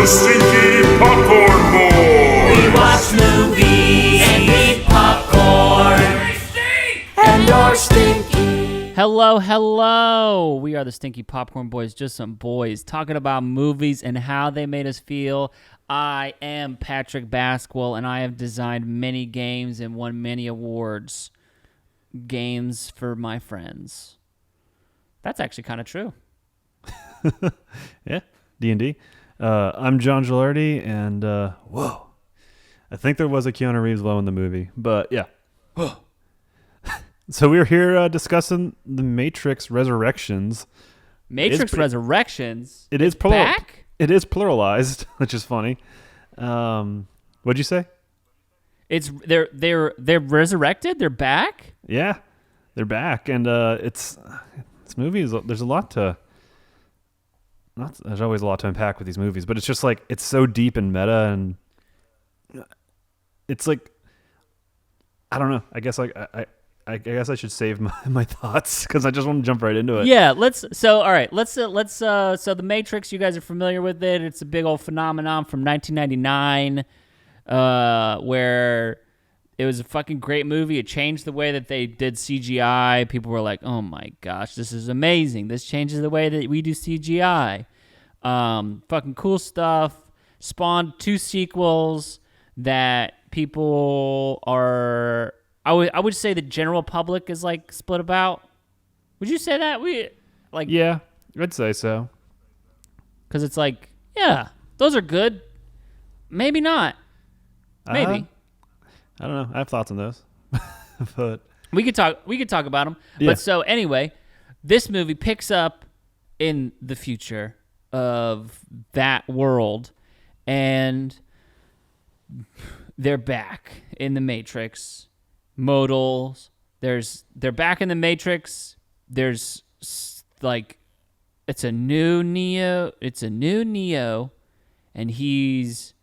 the Stinky Popcorn Boys. We watch movies and eat popcorn. And you're stinky. Hello. We are the Stinky Popcorn Boys, just some boys talking about movies and how they made us feel. I am Patrick Basquill, and I have designed many games and won many awards. Games for my friends. That's actually kind of true. Yeah, D&D. I'm John Gilardi, and whoa, I think there was a Keanu Reeves low in the movie, but yeah. So we're here discussing the Matrix Resurrections. Resurrections? It is back? It is pluralized, which is funny. What'd you say? It's they're resurrected. They're back. Yeah, they're back, and this movie is there's a lot to. There's always a lot to unpack with these movies, but it's just like it's so deep and meta, and it's like I don't know. I guess I guess I should save my thoughts because I just want to jump right into it. Yeah, let's. So the Matrix. You guys are familiar with it. It's a big old phenomenon from 1999, where it was a fucking great movie. It changed the way that they did CGI. People were like, "Oh my gosh, this is amazing! This changes the way that we do CGI." Fucking cool stuff. Spawned 2 sequels that people are. I would say the general public is like split about. Would you say that? Yeah, I'd say so. Because it's like, yeah, those are good. Maybe not. Maybe. I don't know. I have thoughts on those. But we could talk about them. Yeah. But so anyway, this movie picks up in the future of that world, and they're back in the Matrix. Modals. They're back in the Matrix. There's like, it's a new Neo, and he's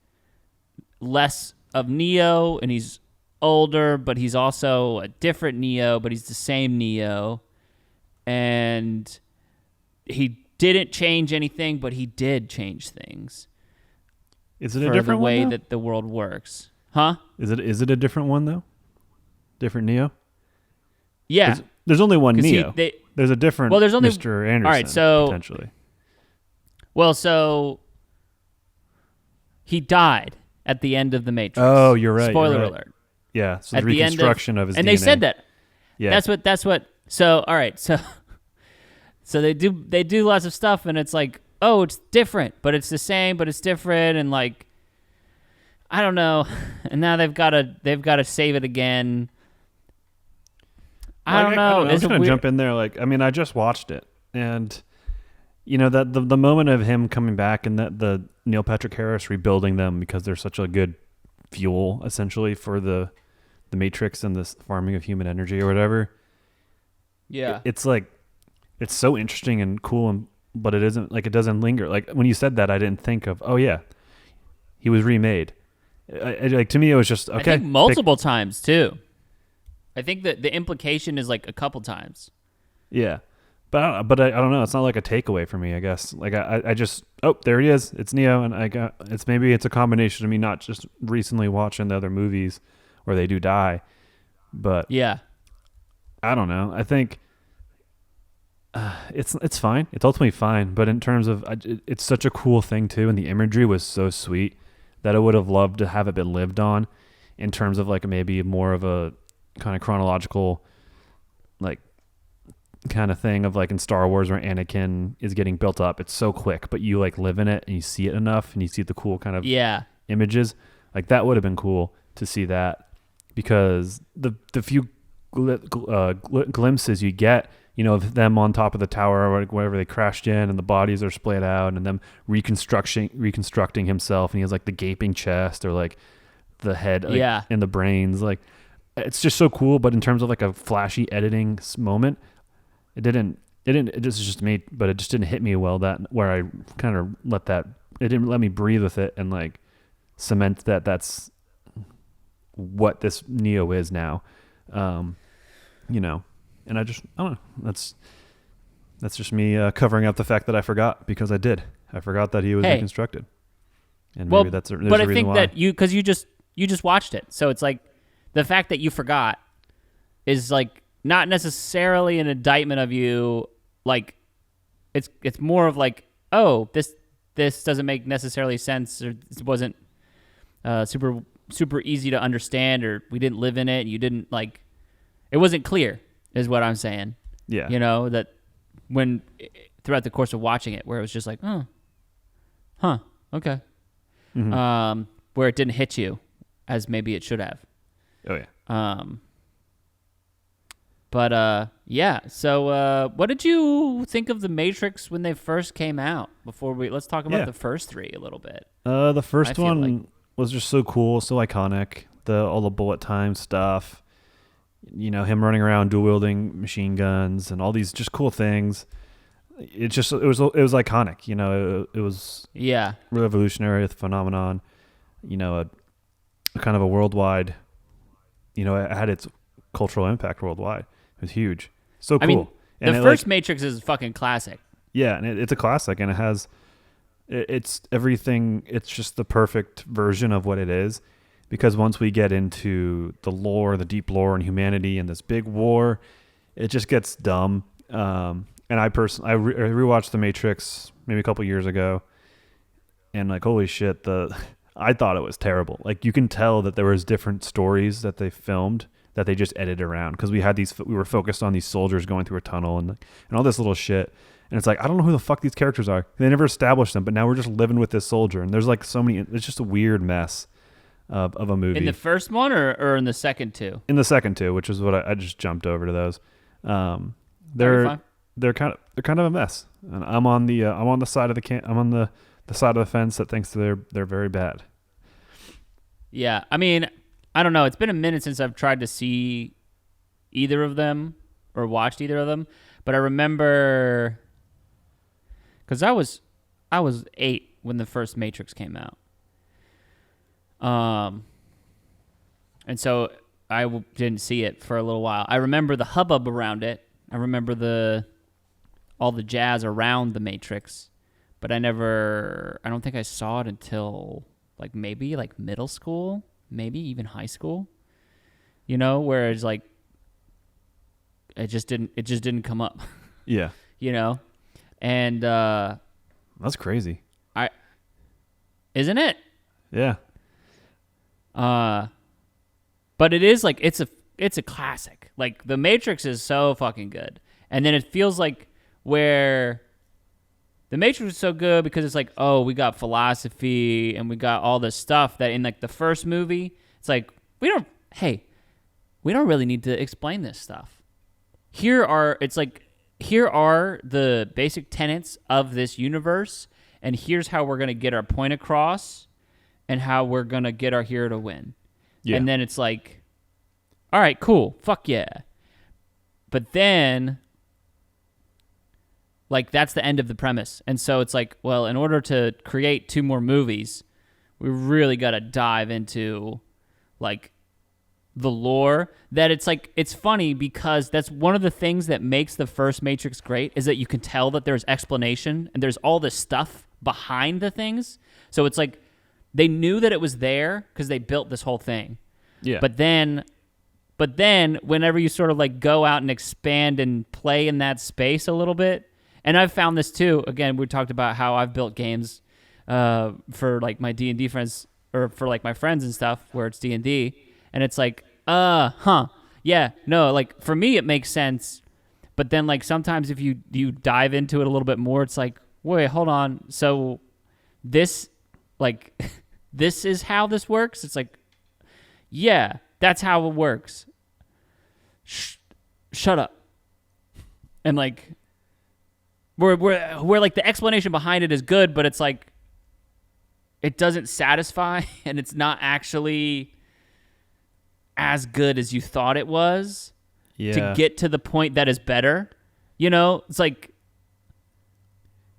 less of Neo, and he's older, but he's also a different Neo, but he's the same Neo, and he didn't change anything, but he did change things. Is it a different way one, that the world works? Huh? Is it a different one though? Different Neo? Yeah. There's only one Neo. There's a different there's only Mr. Anderson, all right, so, potentially. Well, so he died at the end of the Matrix. Oh, you're right. Spoiler alert. Yeah, so at the reconstruction of his and DNA. they said that. Yeah. That's what. So all right, so they do lots of stuff, and it's like, oh, it's different, but it's the same, but it's different, and like, I don't know. And now they've got to save it again. I don't know. I'm just gonna jump in there. Like, I mean, I just watched it, and you know that the moment of him coming back and that the Neil Patrick Harris rebuilding them because they're such a good fuel, essentially, for the Matrix and this farming of human energy or whatever. Yeah, it's like it's so interesting and cool, but it isn't like it doesn't linger. Like when you said that, I didn't think of he was remade. Like to me, it was just okay. I think multiple times too. I think that the implication is like a couple times. Yeah. But I don't know. It's not like a takeaway for me, I guess. Like I just, there he is. It's Neo. And maybe it's a combination of me not just recently watching the other movies where they do die, but yeah, I don't know. I think it's fine. It's ultimately fine. But in terms of, it's such a cool thing too. And the imagery was so sweet that I would have loved to have it been lived on in terms of like maybe more of a kind of chronological, like, kind of thing of like in Star Wars where Anakin is getting built up. It's so quick, but you like live in it and you see it enough and you see the cool kind of images. Like that would have been cool to see that, because the few glimpses you get, you know, of them on top of the tower or whatever they crashed in and the bodies are splayed out and them reconstructing himself, and he has like the gaping chest or like the head and the brains. Like it's just so cool. But in terms of like a flashy editing moment, it just made, but it just didn't hit me well, that where I kind of it didn't let me breathe with it and like cement that that's what this Neo is now. You know, and I don't know, that's just me covering up the fact that I forgot, because I forgot that he was reconstructed. And well, maybe there's but a I reason think why. that you just watched it, so it's like the fact that you forgot is like not necessarily an indictment of you. Like it's more of like, oh, this doesn't make necessarily sense, or it wasn't super easy to understand, or we didn't live in it. You didn't like, it wasn't clear, is what I'm saying. Yeah. You know, that when throughout the course of watching it, where it was just like, oh, huh, okay, where it didn't hit you as maybe it should have. Oh yeah. But yeah. So, what did you think of the Matrix when they first came out? Let's talk about the first three a little bit. The first one was just so cool, so iconic. All the bullet time stuff. You know, him running around dual wielding machine guns and all these just cool things. It was iconic. You know, it was revolutionary phenomenon. You know, a kind of a worldwide. You know, it had its cultural impact worldwide. It was huge. So cool. I mean, the first Matrix is fucking classic. Yeah, and it's a classic, and it's everything. It's just the perfect version of what it is. Because once we get into the lore, the deep lore and humanity and this big war, it just gets dumb. And I rewatched The Matrix maybe a couple years ago, and like, holy shit, I thought it was terrible. Like, you can tell that there was different stories that they filmed that they just edited around, because we were focused on these soldiers going through a tunnel and all this little shit. And it's like, I don't know who the fuck these characters are. They never established them, but now we're just living with this soldier. And there's like so many. It's just a weird mess of a movie. In the first one or in the second two? In the second two, which is what I just jumped over to those. They're kind of a mess. And I'm on the side of the side of the fence that thinks they're very bad. Yeah, I mean, I don't know. It's been a minute since I've tried to see either of them or watched either of them, but I remember because I was 8 when the first Matrix came out. And so I didn't see it for a little while. I remember the hubbub around it. I remember all the jazz around the Matrix, but I don't think I saw it until maybe middle school, maybe even high school. You know, where it's like it just didn't come up. Yeah. You know? And that's crazy. Isn't it? Yeah. But it is it's a classic. Like, The Matrix is so fucking good. And then it feels like where The Matrix is so good because it's like, oh, we got philosophy and we got all this stuff that in like the first movie, it's like, we don't really need to explain this stuff. Here are the basic tenets of this universe, and here's how we're going to get our point across and how we're going to get our hero to win. Yeah. And then it's like, all right, cool. Fuck yeah. But then, that's the end of the premise. And so it's like, well, in order to create 2 more movies, we really got to dive into, the lore. That it's funny because that's one of the things that makes the first Matrix great, is that you can tell that there's explanation and there's all this stuff behind the things. So it's like, they knew that it was there because they built this whole thing. Yeah. But then whenever you sort of go out and expand and play in that space a little bit, and I've found this too. Again, we talked about how I've built games for my D&D friends, or for my friends and stuff, where it's D&D, and it's like, yeah, no, for me it makes sense, but then sometimes if you dive into it a little bit more, it's like, wait, hold on, so this this is how this works? It's like, yeah, that's how it works. Shut up. And where the explanation behind it is good, but it's it doesn't satisfy, and it's not actually as good as you thought it was. Yeah. To get to the point that is better. You know, it's it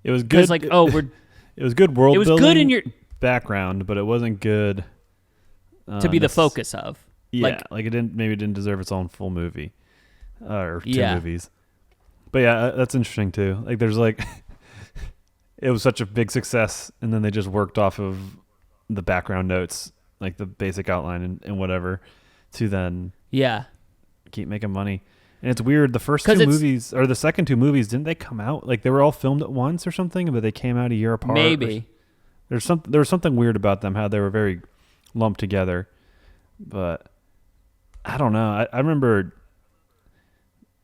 was good. It was good world building. It was good in your background, but it wasn't good to be the focus of. Yeah, it didn't deserve its own full movie or 2 movies. But yeah, that's interesting too. There's it was such a big success, and then they just worked off of the background notes, like the basic outline and whatever, to then keep making money. And it's weird. The first two movies, or the second two movies, didn't they come out like they were all filmed at once or something? But they came out a year apart. Maybe. There was something weird about them, how they were very lumped together. But I don't know. I remember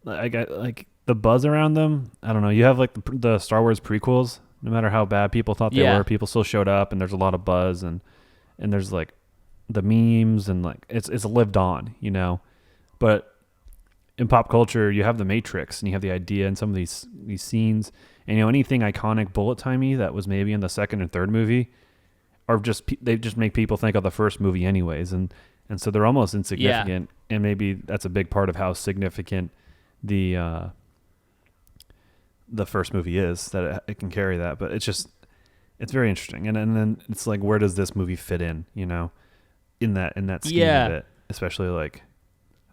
I got like the buzz around them. I don't know. You have like the Star Wars prequels. No matter how bad people thought they were, people still showed up, and there's a lot of buzz, and there's like the memes, and like it's lived on, you know. But in pop culture, you have the Matrix, and you have the idea in some of these scenes, and you know, anything iconic bullet timey that was maybe in the second and third movie, or they just make people think of the first movie anyways, and so they're almost insignificant, and maybe that's a big part of how significant the first movie is, that it can carry that. But it's very interesting, and then it's like, where does this movie fit in, you know, in that scheme of it, especially like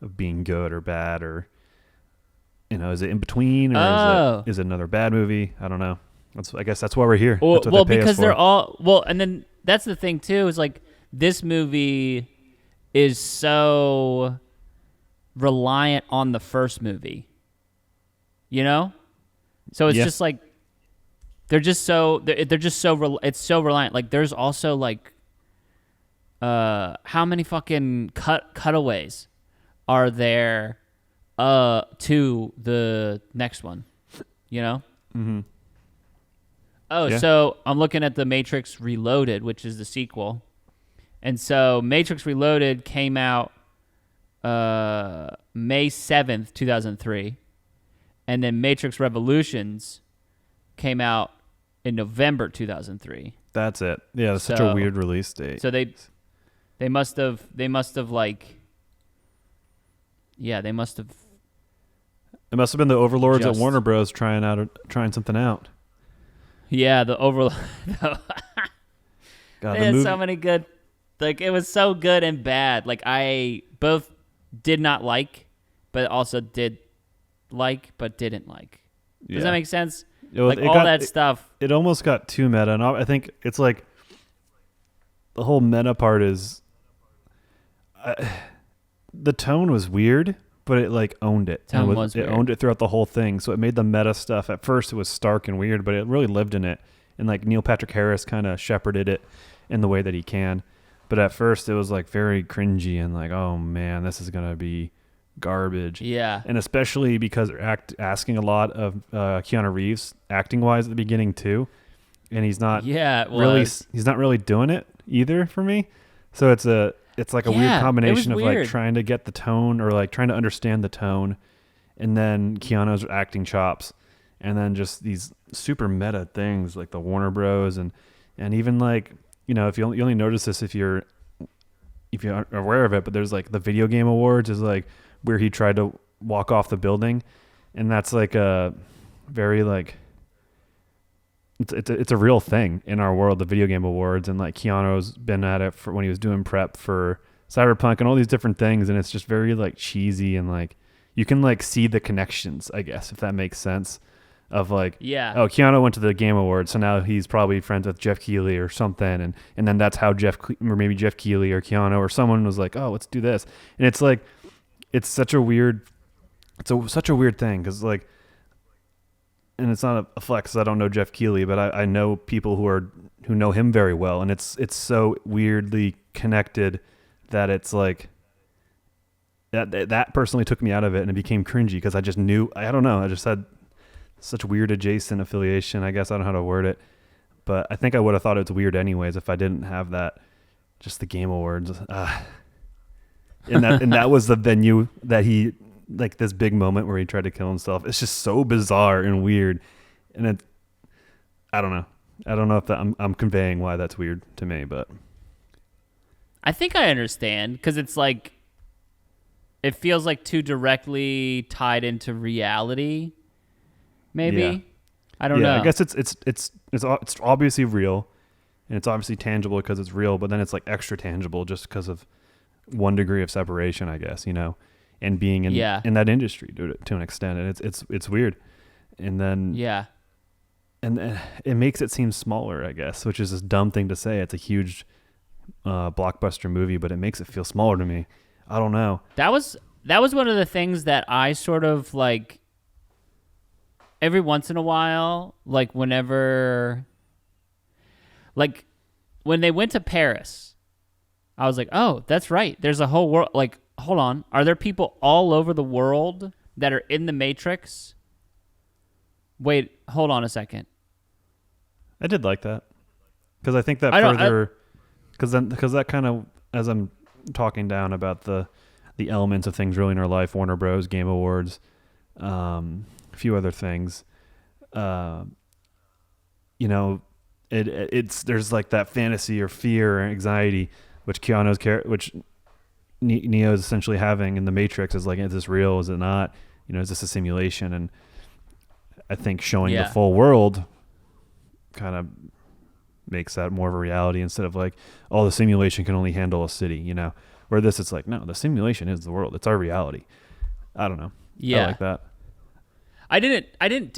of being good or bad, or you know, is it in between, or is it another bad movie? I don't know. I guess that's why we're here. Well, that's what they pay because us for. they're all and then that's the thing too, is like this movie is so reliant on the first movie, you know. So it's just like it's so reliant. Like there's also like how many fucking cutaways are there to the next one, you know? Mm-hmm. So I'm looking at The Matrix Reloaded, which is the sequel. And so Matrix Reloaded came out May 7th, 2003. And then Matrix Revolutions came out in November 2003. That's it. Yeah, that's such a weird release date. So they must have like, they must have. It must have been the overlords at Warner Bros. trying something out. Yeah, the overlord. God, they had so many good. Like, it was so good and bad. Like, I both did not like, but also did like, but didn't like. Does that make sense? Like all that stuff. It almost got too meta, and I think it's like the whole meta part is the tone was weird, but it like owned it. It owned it throughout the whole thing. So it made the meta stuff. At first, it was stark and weird, but it really lived in it. And like Neil Patrick Harris kind of shepherded it in the way that he can. But at first, it was like very cringy and like, oh man, this is gonna be garbage. Yeah. And especially because they're asking a lot of Keanu Reeves acting wise at the beginning too, and he's not he's not really doing it either for me. So it's like a weird combination of like trying to get the tone, or like trying to understand the tone, and then Keanu's acting chops, and then just these super meta things like the Warner Bros. and even like, you know, if you only notice this if you're aware of it, but there's like the video game awards is like where he tried to walk off the building, and that's like a very like it's a real thing in our world, the video game awards, and like Keanu's been at it for when he was doing prep for Cyberpunk and all these different things, and it's just very like cheesy, and like you can like see the connections, I guess, if that makes sense, of like, oh, Keanu went to the Game Awards, so now he's probably friends with Jeff Keighley or something, and then that's how Jeff Keighley or Keanu or someone was like, oh, let's do this, and it's like it's such a weird thing, because like, and it's not a flex, I don't know Jeff Keighley, but I know people who know him very well, and it's so weirdly connected that it's like that personally took me out of it, and it became cringy because I just knew, I don't know, I just had such weird adjacent affiliation, I guess. I don't know how to word it, but I think I would have thought it was weird anyways if I didn't have that, just the Game Awards. And that was the venue that he, like this big moment where he tried to kill himself. It's just so bizarre and weird, and I don't know if I'm conveying why that's weird to me, but I think I understand, because it's like it feels like too directly tied into reality. Maybe I don't know. I guess it's obviously real, and it's obviously tangible because it's real, but then it's like extra tangible just because of one degree of separation, I guess, you know, and being in that industry to an extent, and it's weird, and then and it makes it seem smaller, I guess, which is this dumb thing to say. It's a huge blockbuster movie, but it makes it feel smaller to me. I don't know. That was one of the things that I sort of like every once in a while, like whenever, like when they went to Paris, I was like, oh, that's right. There's a whole world. Like, hold on. Are there people all over the world that are in the Matrix? Wait, hold on a second. I did like that because I think that because that kind of, as I'm talking down about the elements of things really in our life, Warner Bros, Game Awards, a few other things, it's there's like that fantasy or fear or anxiety which which Neo is essentially having in the Matrix. Is like, is this real? Is it not? Is this a simulation? And I think showing the full world kind of makes that more of a reality instead of like, oh, the simulation can only handle a city, Where this, it's like, no, the simulation is the world. It's our reality. I don't know. Yeah. I like that. I didn't think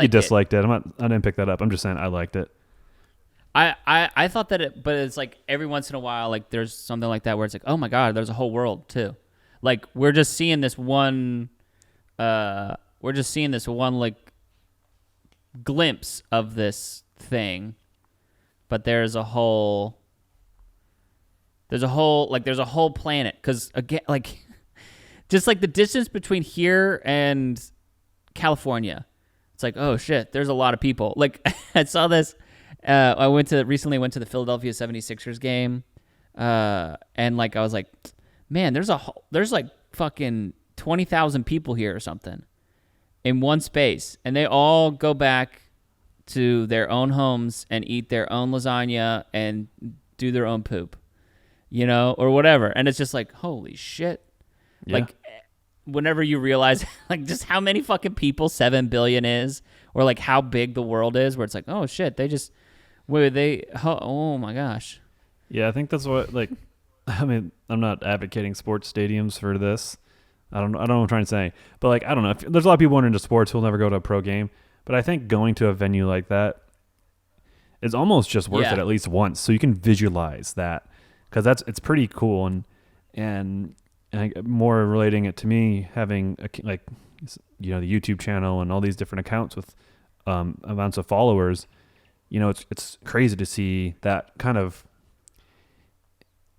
you disliked it. I didn't pick that up. I'm just saying I liked it. I thought that but it's like every once in a while, like there's something like that where it's like, oh my God, there's a whole world too. Like we're just seeing this one, like glimpse of this thing, but there's a whole planet. Because again, like just like the distance between here and California, it's like, oh shit, there's a lot of people. Like I saw this. I recently went to the Philadelphia 76ers game, and like I was like, man, there's like fucking 20,000 people here or something in one space, and they all go back to their own homes and eat their own lasagna and do their own poop, or whatever. And it's just like, holy shit. Yeah. Like whenever you realize like just how many fucking people 7 billion is, or like how big the world is, where it's like, oh shit, oh my gosh. Yeah, I think that's what, like, I mean, I'm not advocating sports stadiums for this. I don't know what I'm trying to say. But, like, I don't know. There's a lot of people who are into sports who will never go to a pro game. But I think going to a venue like that is almost just worth it at least once. So you can visualize that. Because it's pretty cool. And more relating it to me, having, the YouTube channel and all these different accounts with amounts of followers. It's crazy to see that kind of.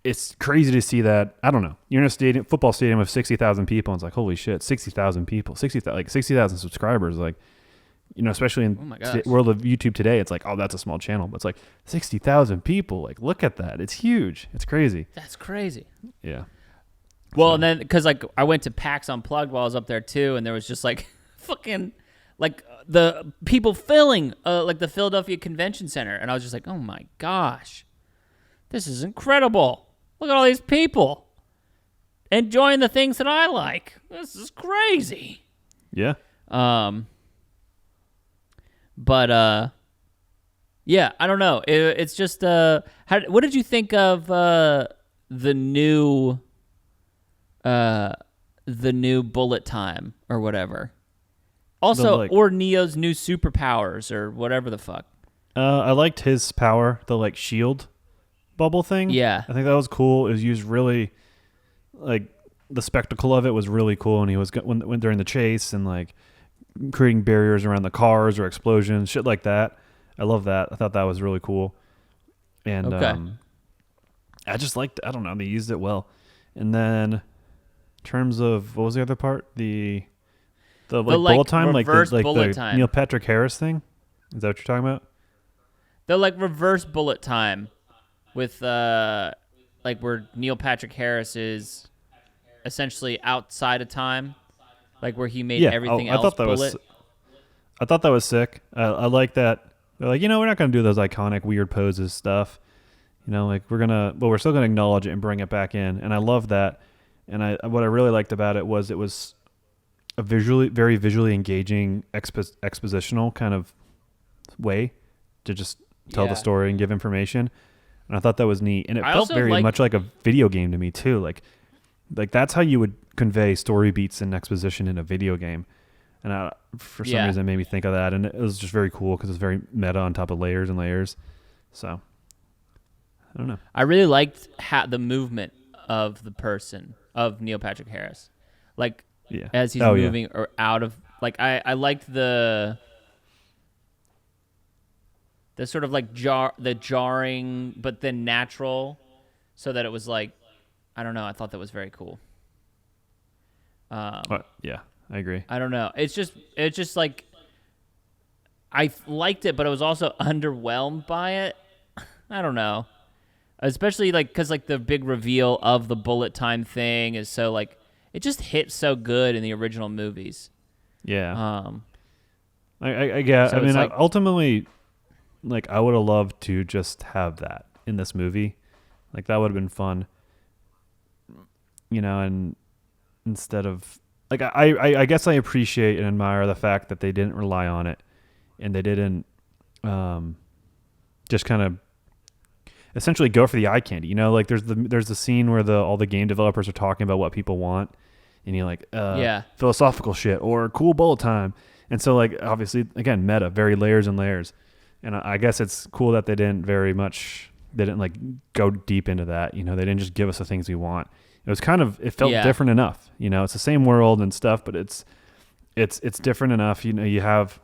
It's crazy to see that. I don't know. You're in a football stadium of 60,000 people, and it's like, holy shit, 60,000 people, 60,000 subscribers. Like, especially in the world of YouTube today, it's like, oh, that's a small channel, but it's like 60,000 people. Like, look at that. It's huge. It's crazy. That's crazy. Yeah. Well, and then because like I went to PAX Unplugged while I was up there too, and there was just like fucking. Like the people filling like the Philadelphia Convention Center. And I was just like, oh my gosh, this is incredible. Look at all these people enjoying the things that I like. This is crazy. Yeah. Yeah, I don't know. It's just, what did you think of the new bullet time or whatever? Also, or Neo's new superpowers or whatever the fuck. I liked his power, the like shield bubble thing. Yeah. I think that was cool. It was used really, like the spectacle of it was really cool. And he was when during the chase and like creating barriers around the cars or explosions, shit like that. I love that. I thought that was really cool. And I just liked, I don't know, they used it well. And then in terms of, what was the other part? The bullet time, like the Neil Patrick Harris thing. Is that what you're talking about? The like reverse bullet time with like where Neil Patrick Harris is essentially outside of time, like where he made everything else bullet. I thought that was sick. I like that. They're like, we're not going to do those iconic weird poses stuff. Like but we're still going to acknowledge it and bring it back in. And I love that. And what I really liked about it was a very visually engaging expositional kind of way to just tell the story and give information. And I thought that was neat. And it felt very much like a video game to me too. Like that's how you would convey story beats and exposition in a video game. And for some reason it made me think of that. And it was just very cool because it's very meta on top of layers and layers. So I don't know. I really liked the movement of the person of Neil Patrick Harris, like as he's moving or out of. Like I liked the sort of like the jarring, but then natural, so that it was like, I don't know. I thought that was very cool. Yeah, I agree. I don't know. It's just like I liked it, but I was also underwhelmed by it. I don't know. Especially like because like the big reveal of the bullet time thing is so like it just hit so good in the original movies. Yeah. I guess. So I mean, like, ultimately, like I would have loved to just have that in this movie. Like that would have been fun. And instead of like I guess I appreciate and admire the fact that they didn't rely on it, and they didn't just kind of essentially go for the eye candy. Like there's the scene where all the game developers are talking about what people want. And you're like, philosophical shit or cool bullet time. And so, like, obviously, again, meta, very layers and layers. And I guess it's cool that they didn't like go deep into that. They didn't just give us the things we want. It was it felt different enough. It's the same world and stuff, but it's different enough. You have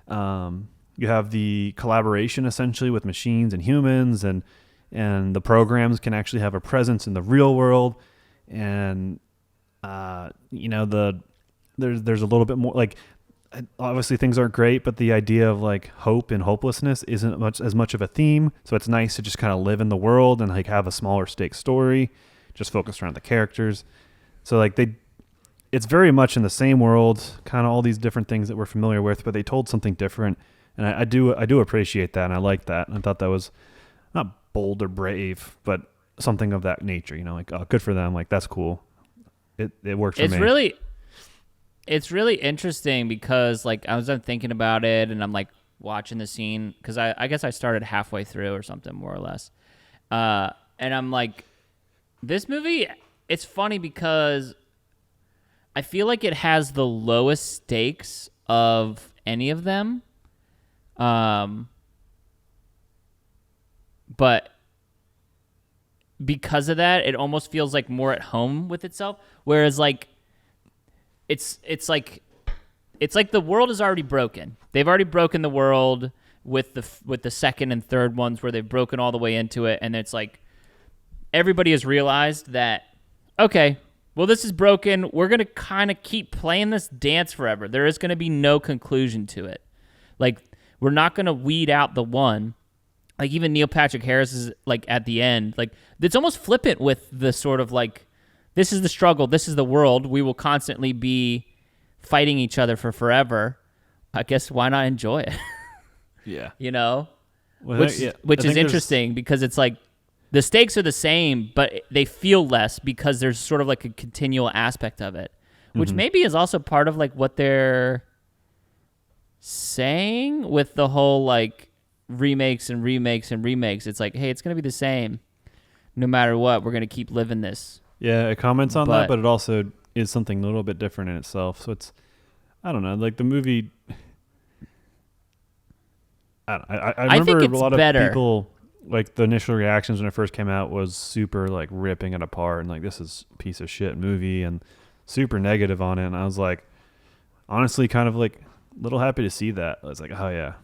the collaboration essentially with machines and humans, and the programs can actually have a presence in the real world. And there's a little bit more like obviously things aren't great, but the idea of like hope and hopelessness isn't as much of a theme. So it's nice to just kind of live in the world and like have a smaller stake story, just focused around the characters. So like it's very much in the same world, kind of all these different things that we're familiar with, but they told something different. And I do appreciate that. And I like that. And I thought that was not bold or brave, but something of that nature, like, oh, good for them. Like, that's cool. It works for me. It's really interesting because like I was thinking about it and I'm like watching the scene because I guess I started halfway through or something more or less. And I'm like, this movie, it's funny because I feel like it has the lowest stakes of any of them. But because of that, it almost feels like more at home with itself. Whereas like, it's like the world is already broken. They've already broken the world with the second and third ones where they've broken all the way into it. And it's like, everybody has realized that, okay, well, this is broken. We're going to kind of keep playing this dance forever. There is going to be no conclusion to it. Like, we're not going to weed out the one. Like, even Neil Patrick Harris is, like, at the end. Like, it's almost flippant with the sort of, like, this is the struggle. This is the world. We will constantly be fighting each other for forever. I guess why not enjoy it? Yeah. Well, which I is interesting because it's like the stakes are the same, but they feel less because there's sort of like a continual aspect of it, which maybe is also part of like what they're saying with the whole like remakes and remakes and remakes. It's like, hey, it's going to be the same no matter what. We're going to keep living this. Yeah, it comments on that, but it also is something a little bit different in itself. So it's, I don't know, like the movie. I remember a lot of people, like the initial reactions when it first came out was super like ripping it apart and like, this is a piece of shit movie and super negative on it. And I was like, honestly, kind of like a little happy to see that. I was like, oh yeah.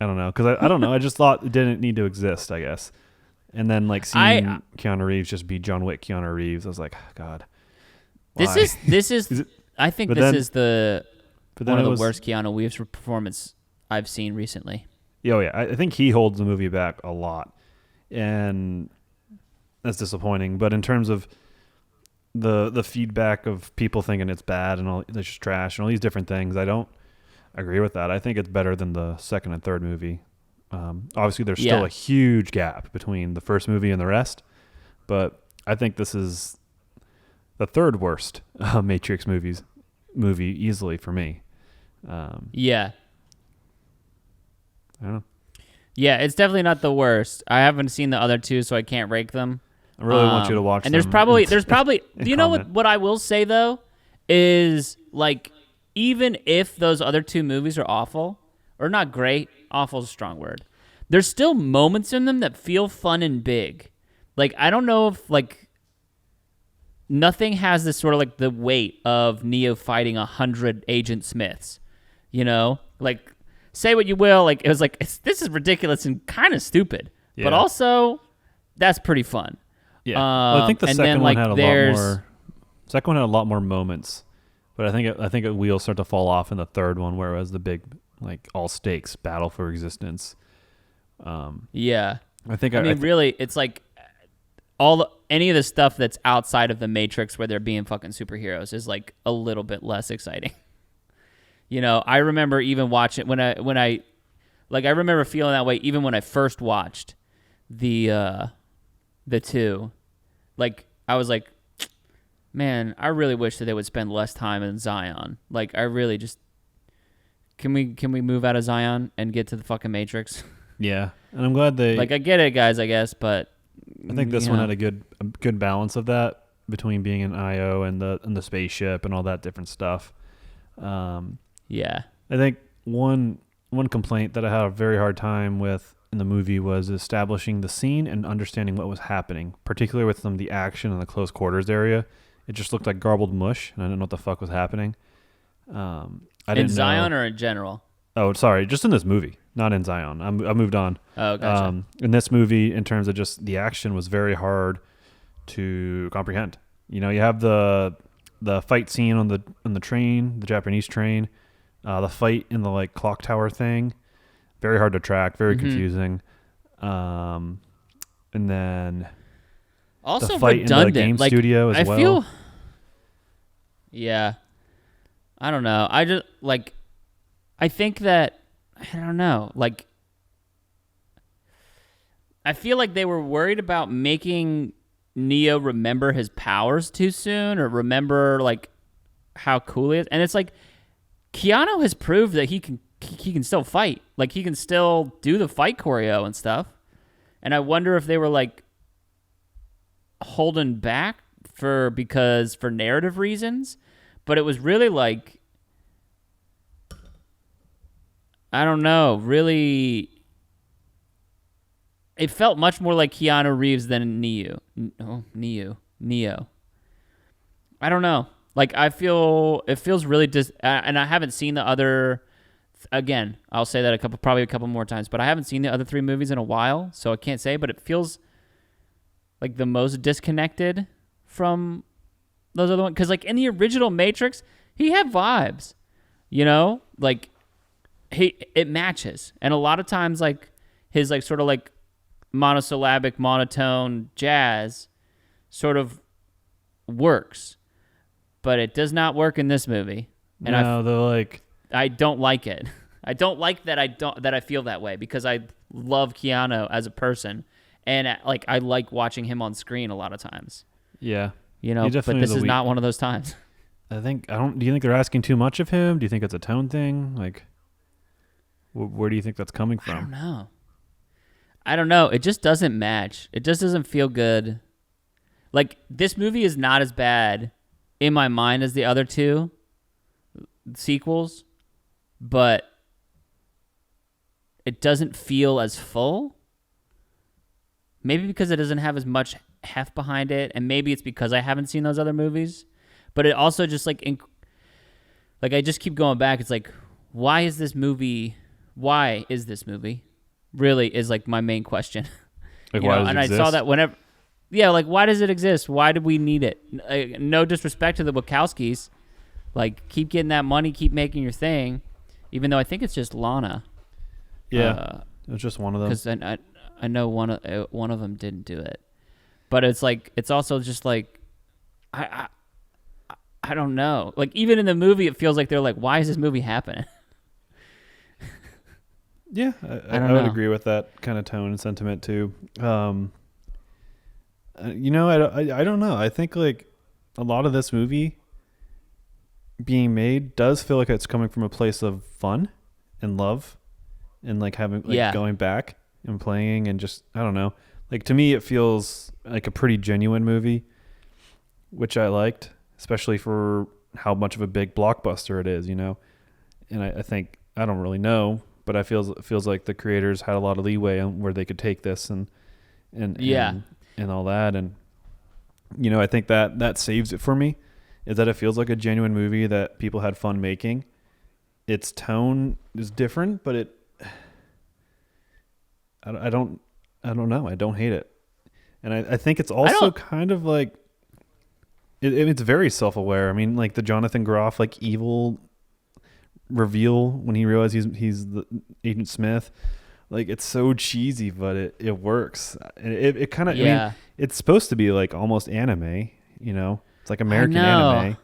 I don't know. Cause I don't know. I just thought it didn't need to exist, I guess. And then like seeing Keanu Reeves just be John Wick Keanu Reeves, I was like, God. Why? This is I think this is one of the worst Keanu Reeves performance I've seen recently. Oh yeah, I think he holds the movie back a lot, and that's disappointing. But in terms of the feedback of people thinking it's bad and all, it's just trash and all these different things, I don't agree with that. I think it's better than the second and third movie. Obviously, there's still a huge gap between the first movie and the rest, but I think this is the third worst Matrix movie easily for me. Yeah. I don't know. Yeah, it's definitely not the worst. I haven't seen the other two, so I can't rank them. I really want you to watch them. And there's probably do you know what I will say though is like even if those other two movies are awful or not great, awful is a strong word. there's still moments in them that feel fun and big. Like, I don't know if, like, nothing has this sort of, like, the weight of Neo fighting 100 Agent Smiths, you know? Like, say what you will, like, it was like, this is ridiculous and kind of stupid. Yeah. But also, that's pretty fun. Yeah. Well, I think the second one had a lot more. Second one had a lot more moments, but I think it wheels start to fall off in the third one, where it was the big, like, all stakes battle for existence. Yeah. I mean, really, it's like any of the stuff that's outside of the Matrix where they're being fucking superheroes is like a little bit less exciting. You know, I remember even watching when I remember feeling that way even when I first watched the two. Like, I was like, man, I really wish that they would spend less time in Zion. Like, I really just can we move out of Zion and get to the fucking Matrix? Yeah, and I'm glad they... Like, I get it, guys, I guess, but... I think this one had a good balance of that between being an IO and the spaceship and all that different stuff. Yeah. I think one complaint that I had a very hard time with in the movie was establishing the scene and understanding what was happening, particularly with some of the action in the close quarters area. It just looked like garbled mush, and I didn't know what the fuck was happening. In Zion or in general? Oh, sorry, just in this movie, not in Zion. I moved on. Oh, gotcha. In this movie, in terms of just the action, was very hard to comprehend. You know, you have the fight scene on the train, the Japanese train, the fight in the like clock tower thing, very hard to track, very confusing. And then also the fight redundant. in the game studio as well. Feel, yeah, I don't know. I think that, I don't know, like, I feel like they were worried about making Neo remember his powers too soon or remember, like, how cool he is. And it's like, Keanu has proved that he can still fight. Like, he can still do the fight choreo and stuff. And I wonder if they were, like, holding back for narrative reasons. But it was really, like, I don't know, really, it felt much more like Keanu Reeves than Neo. I don't know. Like, I feel, it feels really and I haven't seen the other, again, I'll say that probably a couple more times, but I haven't seen the other three movies in a while, so I can't say, but it feels like the most disconnected from those other ones. Because, like, in the original Matrix, he had vibes, you know? Like, it matches. And a lot of times, like, his, like, sort of, like, monosyllabic, monotone jazz sort of works. But it does not work in this movie. And I don't like it. I don't like that I feel that way because I love Keanu as a person. And, like, I like watching him on screen a lot of times. Yeah. You know, but this is not one of those times. Do you think they're asking too much of him? Do you think it's a tone thing? Like, where do you think that's coming from? I don't know. It just doesn't match. It just doesn't feel good. Like, this movie is not as bad in my mind as the other two sequels, but it doesn't feel as full. Maybe because it doesn't have as much heft behind it, and maybe it's because I haven't seen those other movies. But it also just, like, I just keep going back. It's like, why is this movie really is, like, my main question. Like, why does it exist? I saw that whenever, yeah, like, why does it exist? Why did we need it? No disrespect to the Wachowskis. Like, keep getting that money, keep making your thing, even though I think it's just Lana. Yeah, it was just one of them. Because I know one of them didn't do it. But it's like, it's also just like, I don't know. Like, even in the movie, it feels like they're like, why is this movie happening? Yeah, I would agree with that kind of tone and sentiment too. You know, I don't know. I think, like, a lot of this movie being made does feel like it's coming from a place of fun and love and, like, having, like, going back and playing and just, I don't know. Like, to me, it feels like a pretty genuine movie, which I liked, especially for how much of a big blockbuster it is, you know? And I think, I don't really know, but but it feels like the creators had a lot of leeway on where they could take this and all that. And, I think that saves it for me, is that it feels like a genuine movie that people had fun making. Its tone is different, but I don't know. I don't hate it. And I think it's also kind of like, it's very self-aware. I mean, like the Jonathan Groff, like evil reveal when he realized he's the Agent Smith. Like, it's so cheesy, but it works. And it kind of, I mean, it's supposed to be like almost anime, it's like American anime.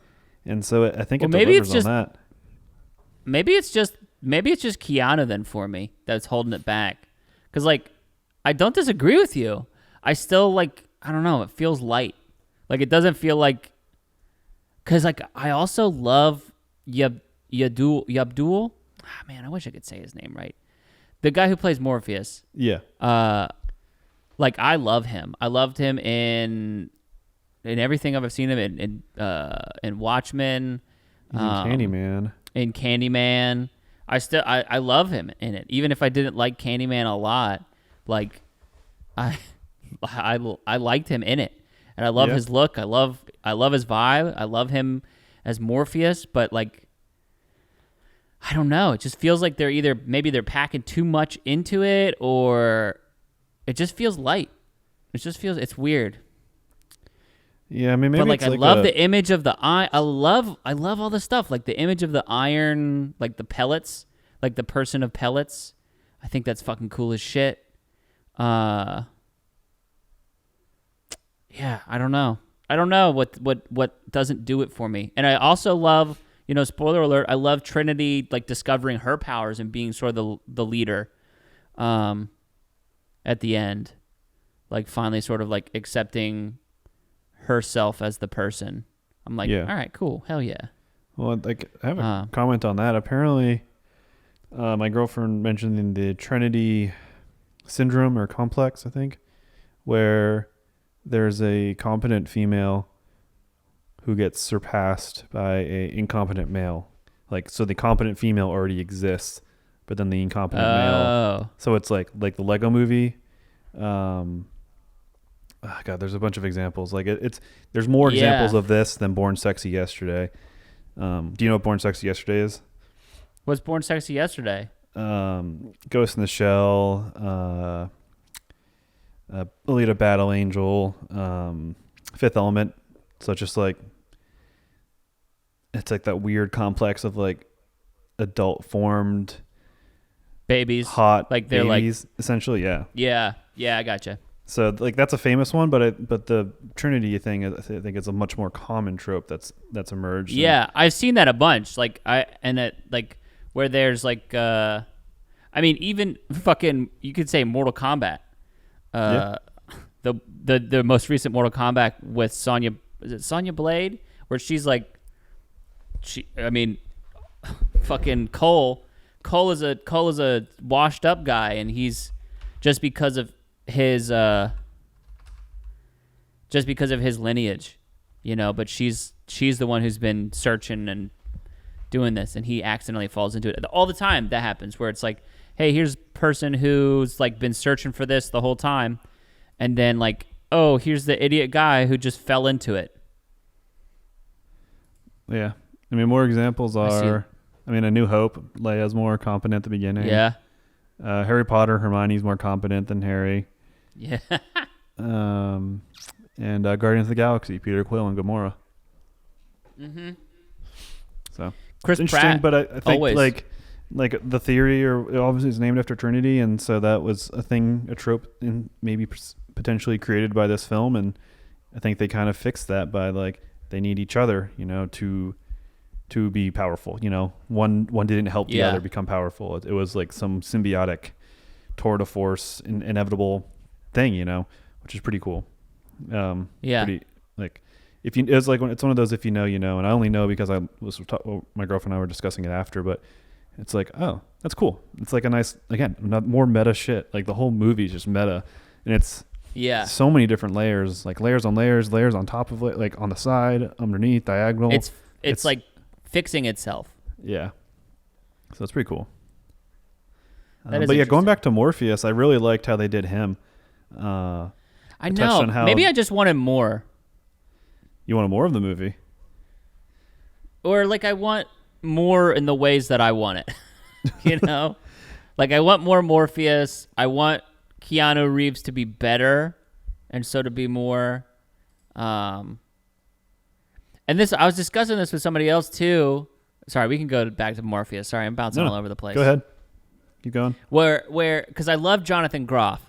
And so I think it delivers on that. Maybe it's just Keanu then for me that's holding it back. Cause like, I don't disagree with you. I still like, I don't know. It feels light. Like, it doesn't feel like, cause like, I also love Yabdul. Man, I wish I could say his name right. The guy who plays Morpheus. Yeah. Like, I love him. I loved him in everything I've seen him in Watchmen. He's in Candyman. In Candyman. I love him in it. Even if I didn't like Candyman a lot, like, I liked him in it. And I love his look. I love his vibe. I love him as Morpheus, but like, I don't know. It just feels like maybe they're packing too much into it, or it just feels light. It's weird. Yeah, I mean, maybe but like, it's I love the image of the eye. I love all the stuff, like the image of the iron, like the pellets, like the person of pellets. I think that's fucking cool as shit. Yeah, I don't know what doesn't do it for me. And I also love, spoiler alert, I love Trinity, like, discovering her powers and being sort of the leader at the end, like, finally sort of like accepting herself as the person. I'm like, all right, cool, hell yeah. Well, like, I have a comment on that. Apparently, my girlfriend mentioned the Trinity Syndrome or complex, I think, where there's a competent female who gets surpassed by a incompetent male. Like, so the competent female already exists, but then the incompetent male. So it's like the Lego movie. God, there's a bunch of examples. Like, there's more examples of this than Born Sexy Yesterday. Do you know what Born Sexy Yesterday is? What's Born Sexy Yesterday? Ghost in the Shell, Alita Battle Angel, Fifth Element. So it's just like, it's like that weird complex of like adult formed babies, hot like they're babies, like, essentially. Yeah, I gotcha. So like, that's a famous one, but the Trinity thing, I think it's a much more common trope that's emerged. Yeah, I've seen that a bunch. Like, like where there's like, I mean, even fucking, you could say Mortal Kombat. The most recent Mortal Kombat with Sonya, is it Sonya Blade, where she's like, fucking Cole is a washed up guy, and he's just because of his lineage, but she's the one who's been searching and doing this, and he accidentally falls into it all the time. That happens where it's like, hey, here's a person who's like been searching for this the whole time, and then like, oh, here's the idiot guy who just fell into it. Yeah. I mean, more examples are, A New Hope, Leia's more competent at the beginning. Yeah. Harry Potter, Hermione's more competent than Harry. Yeah. And Guardians of the Galaxy, Peter Quill and Gamora. Mm-hmm. So, Chris it's interesting, Pratt, but I think always. like the theory, or it obviously is named after Trinity, and so that was a trope, and maybe potentially created by this film, and I think they kind of fixed that by like, they need each other, to be powerful. One didn't help the other become powerful. It was like some symbiotic tour de force, inevitable thing, which is pretty cool. Pretty, like, it's like, when it's one of those, if you know, and I only know because my girlfriend and I were discussing it after, but it's like, oh, that's cool. It's like a nice, again, not more meta shit. Like, the whole movie is just meta, and it's so many different layers, like layers on top of it, like on the side, underneath, diagonal. It's like fixing itself. Yeah. So it's pretty cool. But yeah, going back to Morpheus, I really liked how they did him. I know. Maybe I just wanted more. You wanted more of the movie? Or like I want more in the ways that I want it. You know? Like I want more Morpheus. I want Keanu Reeves to be better and so to be more and this I was discussing this with somebody else too. Sorry, we can go back to Morpheus. Sorry, I'm bouncing all over the place. Go ahead. Keep going. Where because I love Jonathan Groff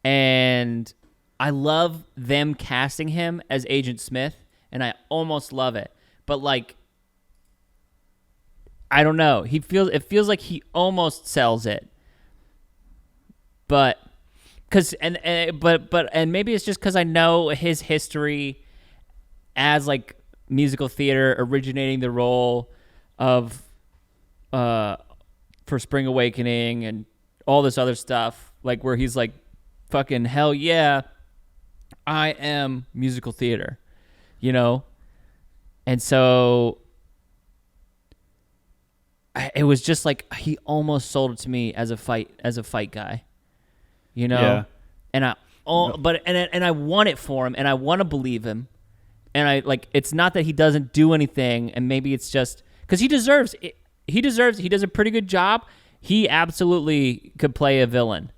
and I love them casting him as Agent Smith and I almost love it. But like I don't know. It feels like he almost sells it. But maybe it's just cuz I know his history as like musical theater, originating the role of for Spring Awakening and all this other stuff, like where he's like fucking hell yeah, I am musical theater, you know? And so it was just like he almost sold it to me as a fight guy, you know. Yeah. And I want it for him, and I want to believe him, and I like. It's not that he doesn't do anything, and maybe it's just because he deserves it. He does a pretty good job. He absolutely could play a villain,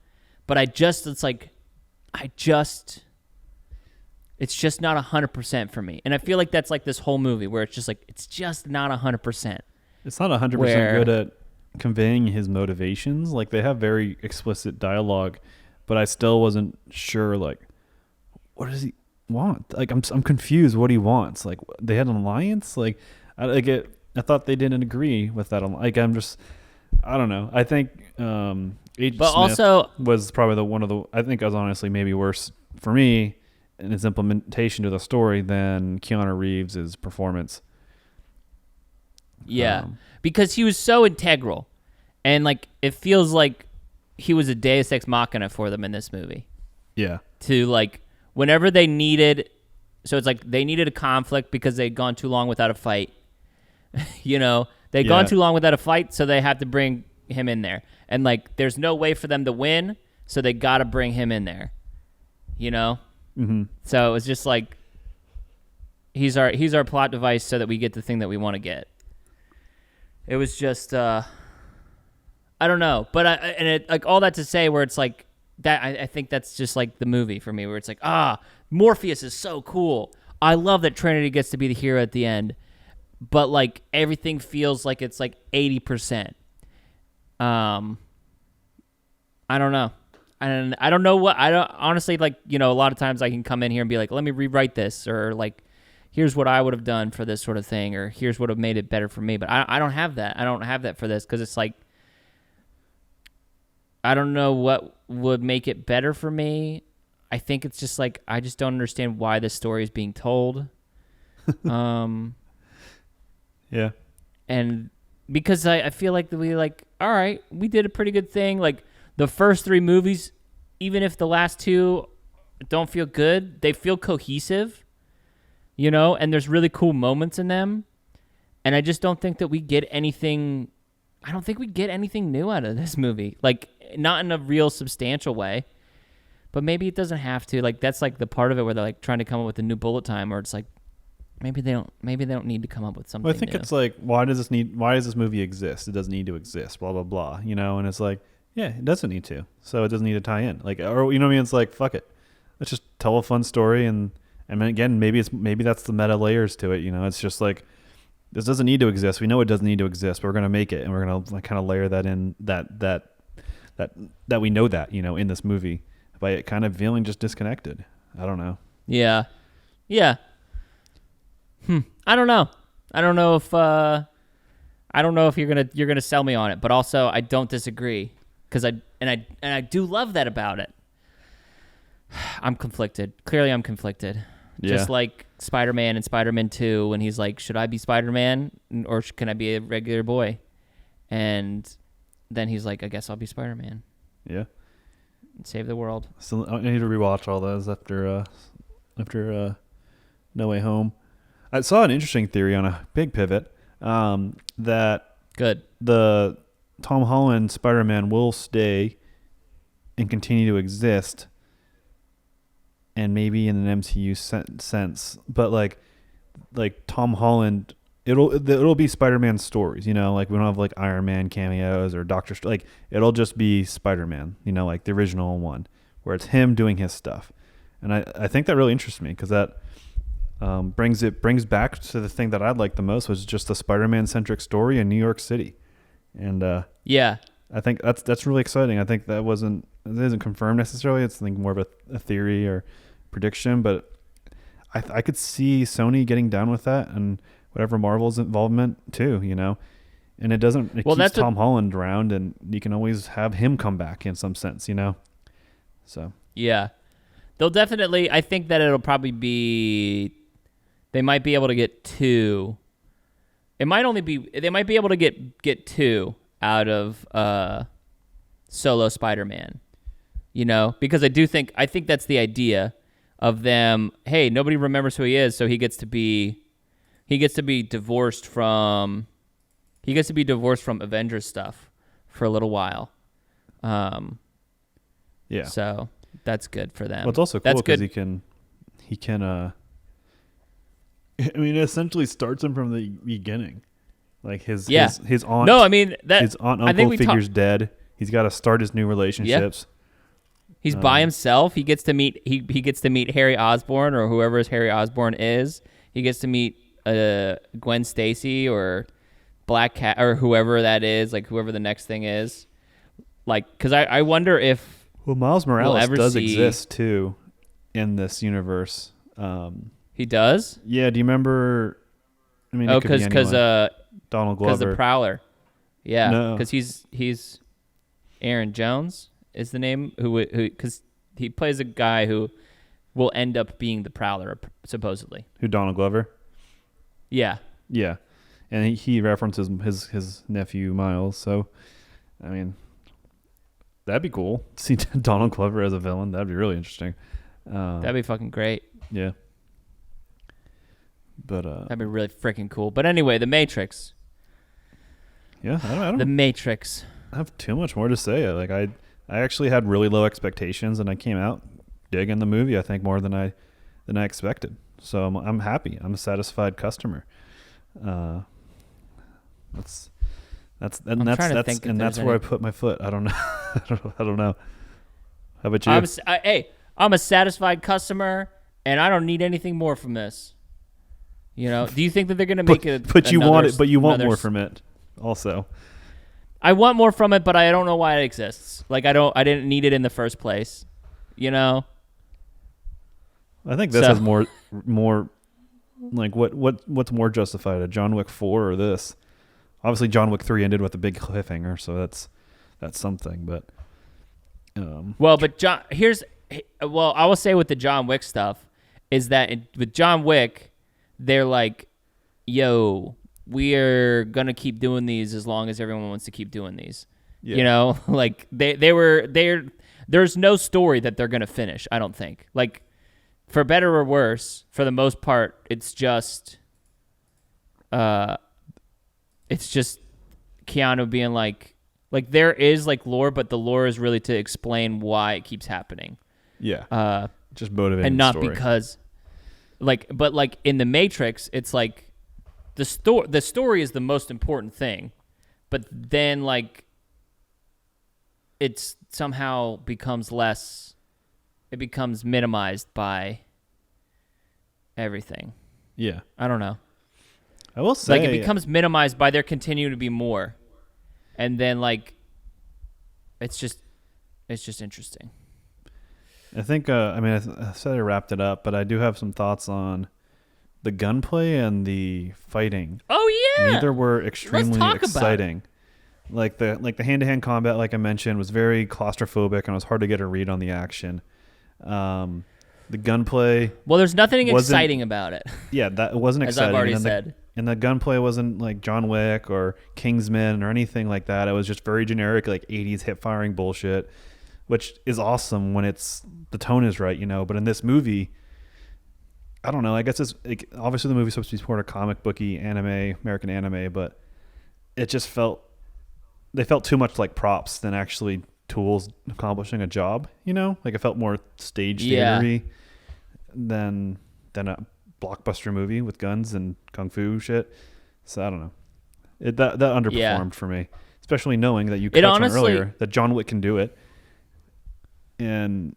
but it's just not 100% for me, and I feel like that's like this whole movie where it's just not 100%. It's not 100% good at conveying his motivations. Like they have very explicit dialogue, but I still wasn't sure. Like, what does he want? Like, I'm confused. What he wants? Like, they had an alliance. Like, I thought they didn't agree with that. Like, I don't know. I think Agent Smith also was probably I think it was honestly maybe worse for me in its implementation to the story than Keanu Reeves' performance. Yeah, because he was so integral, and like it feels like he was a Deus Ex Machina for them in this movie. Yeah. To like whenever they needed, so it's like they needed a conflict because they'd gone too long without a fight. You know, they'd gone too long without a fight, so they had to bring him in there, and like there's no way for them to win, so they got to bring him in there. You know, So it was just like he's our plot device so that we get the thing that we want to get. It was just, I don't know, but like all that to say, where it's like that. I think that's just like the movie for me, where it's like, Morpheus is so cool. I love that Trinity gets to be the hero at the end, but like everything feels like it's like 80%. I don't know. I don't know what I don't honestly like. You know, a lot of times I can come in here and be like, let me rewrite this, or like, here's what I would have done for this sort of thing, or here's what would have made it better for me. But I don't have that. I don't have that for this because it's like, I don't know what would make it better for me. I think it's just like, I just don't understand why this story is being told. Yeah. And because I feel like we like, all right, we did a pretty good thing. Like the first 3 movies, even if the last 2 don't feel good, they feel cohesive. You know, and there's really cool moments in them. And I just don't think that we get anything. I don't think we get anything new out of this movie. Like, not in a real substantial way. But maybe it doesn't have to. Like, that's like the part of it where they're like trying to come up with a new bullet time, or it's like maybe they don't need to come up with something. Well, I think new. it's like, why does this movie exist? It doesn't need to exist, blah blah blah. You know, and it's like, yeah, it doesn't need to. So it doesn't need to tie in. Like, or you know what I mean? It's like, fuck it. Let's just tell a fun story and again, maybe that's the meta layers to it. You know, it's just like, this doesn't need to exist. We know it doesn't need to exist, but we're gonna make it, and we're gonna like kind of layer that in that we know that, you know, in this movie, by it kind of feeling just disconnected. I don't know. Yeah. I don't know. I don't know if you're gonna sell me on it, but also I don't disagree because I do love that about it. I'm conflicted. Clearly, I'm conflicted. Yeah. Just like Spider-Man and Spider-Man 2, when he's like, should I be Spider-Man or can I be a regular boy? And then he's like, I guess I'll be Spider-Man. Yeah. And save the world. So I need to rewatch all those after No Way Home. I saw an interesting theory on a big pivot that good the Tom Holland Spider-Man will stay and continue to exist, and maybe in an MCU sense, but like Tom Holland, it'll be Spider-Man stories, you know, like we don't have like Iron Man cameos or like it'll just be Spider-Man, you know, like the original one where it's him doing his stuff. And I think that really interests me because that brings back to the thing that I'd like the most, which is just the Spider-Man centric story in New York City. And yeah, I think that's really exciting. I think it isn't confirmed necessarily. It's like more of a theory or prediction, but I could see Sony getting down with that and whatever Marvel's involvement too, you know. And it keeps Tom Holland around, and you can always have him come back in some sense, you know. So yeah, they'll definitely. I think that it'll probably be. They might be able to get 2. It might only be. They might be able to get 2 out of solo Spider-Man. You know, because I think that's the idea of them. Hey, nobody remembers who he is, so he gets to be divorced from Avengers stuff for a little while. Yeah. So that's good for them. Well, it's also cool because he can I mean, it essentially starts him from the beginning. Like his aunt. No, I mean that his aunt uncle figure's dead. He's got to start his new relationships. Yeah. He's by himself. He gets to meet gets to meet Harry Osborn or whoever his Harry Osborn is. He gets to meet Gwen Stacy or Black Cat or whoever that is, like whoever the next thing is. Like, because I wonder if Miles Morales does exist too in this universe. He does? Yeah. Do you remember? I mean, because Donald Glover, because the Prowler. Yeah, because he's Aaron Jones is the name who because he plays a guy who will end up being the Prowler supposedly. Who, Donald Glover? Yeah. Yeah, and he references his nephew Miles. So, I mean, that'd be cool. See Donald Glover as a villain. That'd be really interesting. That'd be fucking great. Yeah. But that'd be really freaking cool. But anyway, The Matrix. Yeah, I don't. The Matrix. I have too much more to say. Like I actually had really low expectations, and I came out digging the movie. I think more than I expected. So I'm happy. I'm a satisfied customer. That's where I put my foot. I don't know. I don't know. How about you? I'm a satisfied customer, and I don't need anything more from this. You know, do you think that they're going to make it? But you want it. But you want more from it, also. I want more from it, but I don't know why it exists. Like I didn't need it in the first place. You know. I think this has more. Like what's more justified, a John Wick 4 or this? Obviously, John Wick 3 ended with a big cliffhanger, so that's something. But I will say with the John Wick stuff is that with John Wick, they're like, yo, we are gonna keep doing these as long as everyone wants to keep doing these. Yeah. You know, like there's no story that they're gonna finish. I don't think. Like, for better or worse, for the most part, it's just Keanu being like there is like lore, but the lore is really to explain why it keeps happening. Yeah. Just motivating and not story. Because but like in the Matrix, it's like the story is the most important thing, but then like it's somehow becomes minimized by everything. Yeah. I don't know. I will say, like, it becomes minimized by there continuing to be more, and then like it's just interesting. I think I said I wrapped it up, but I do have some thoughts on the gunplay and the fighting. Oh yeah, neither were extremely exciting. Like the hand-to-hand combat, like I mentioned, was very claustrophobic, and it was hard to get a read on the action. The gunplay. Well, there's nothing exciting about it. Yeah, that wasn't exciting. As I've already said. And the gunplay wasn't like John Wick or Kingsman or anything like that. It was just very generic, like 80s hip-firing bullshit, which is awesome when the tone is right, you know. But in this movie, I don't know. I guess it's obviously the movie's supposed to be sort of comic booky anime, American anime, but it just felt they felt too much like props than actually tools accomplishing a job. Like it felt more stage theatery than a blockbuster movie with guns and kung fu shit. So I don't know. That underperformed for me, especially knowing that you touched on earlier that John Wick can do it, and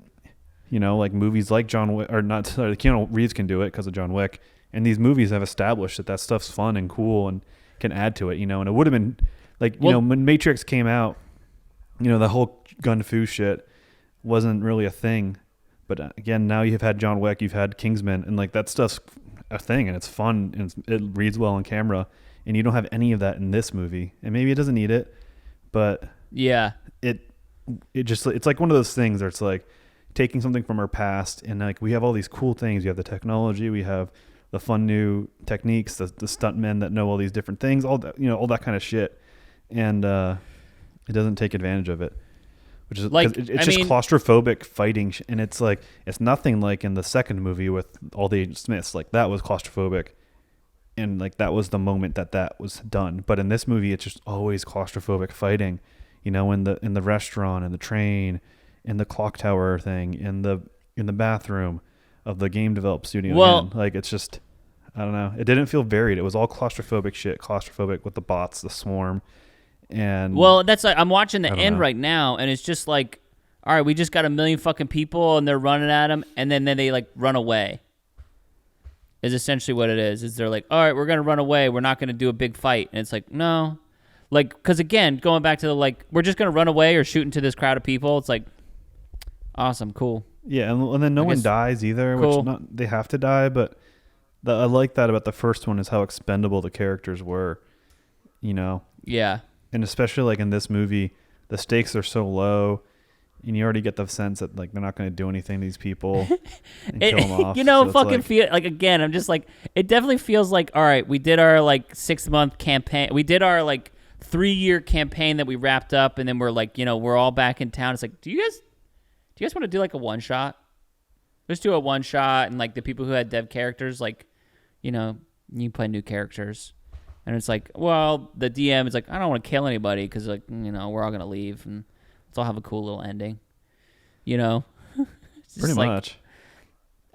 like movies like John Wick, or not, sorry, Keanu Reeves can do it because of John Wick, and these movies have established that stuff's fun and cool and can add to it. And it would have been like when Matrix came out, the whole gun fu shit wasn't really a thing, but again, now you've had John Wick, you've had Kingsman, and like that stuff's a thing, and it's fun, and it reads well on camera. And you don't have any of that in this movie. And maybe it doesn't need it, but it's like one of those things where it's like taking something from our past, and like we have all these cool things. We have the technology, we have the fun new techniques, the stuntmen that know all these different things, all that, all that kind of shit. And it doesn't take advantage of it, which is like, it's just claustrophobic fighting. And it's like, it's nothing like in the second movie with all the Agent Smiths. Like that was claustrophobic. And like that was the moment that was done. But in this movie, it's just always claustrophobic fighting, in the restaurant, in the train, in the clock tower thing, in the bathroom of the game developed studio. Well, like it's just, I don't know. It didn't feel varied. It was all claustrophobic shit. Claustrophobic with the bots, the swarm, and that's like I'm watching the end right now, and it's just like, all right, we just got a million fucking people, and they're running at them, and then they like run away. Is essentially what it is. Is they're like, all right, we're going to run away. We're not going to do a big fight. And it's like, no. Like, because again, going back to the like, we're just going to run away or shoot into this crowd of people. It's like, awesome, cool. Yeah, and then no one dies either, cool. Which they have to die. But I like that about the first one is how expendable the characters were, Yeah. And especially like in this movie, the stakes are so low. And you already get the sense that like they're not going to do anything to these people and kill them off. So fucking feel like again. I'm just like it definitely feels like all right. We did our like 6-month campaign. We did our like 3-year campaign that we wrapped up, and then we're like we're all back in town. It's like do you guys want to do like a one shot? Let's do a one shot, and like the people who had dev characters, like you play new characters, and it's like well the DM is like I don't want to kill anybody because like we're all gonna leave and. So I'll have a cool little ending, Pretty much.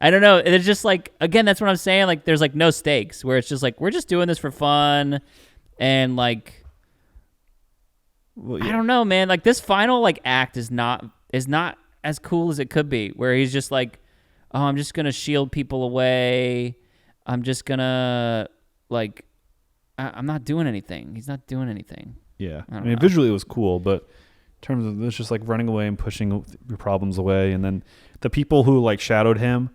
I don't know. It's just like, again, that's what I'm saying. Like, there's like no stakes where it's just like, we're just doing this for fun. And like, I don't know, man. Like this final like act is not as cool as it could be where he's just like, oh, I'm just going to shield people away. I'm just going to like, I'm not doing anything. He's not doing anything. Yeah. I mean, visually it was cool, but in terms of it's just like running away and pushing your problems away, and then the people who like shadowed him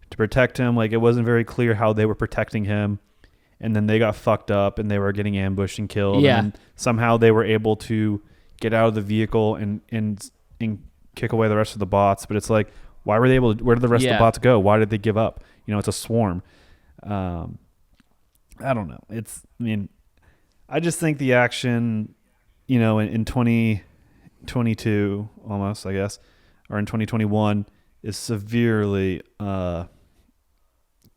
to protect him, like it wasn't very clear how they were protecting him, and then they got fucked up and they were getting ambushed and killed. Yeah. And somehow they were able to get out of the vehicle and kick away the rest of the bots. But it's like, why were they able to? Where did the rest of the bots go? Why did they give up? It's a swarm. I don't know. I just think the action, in 2022 almost, I guess, or in 2021 is severely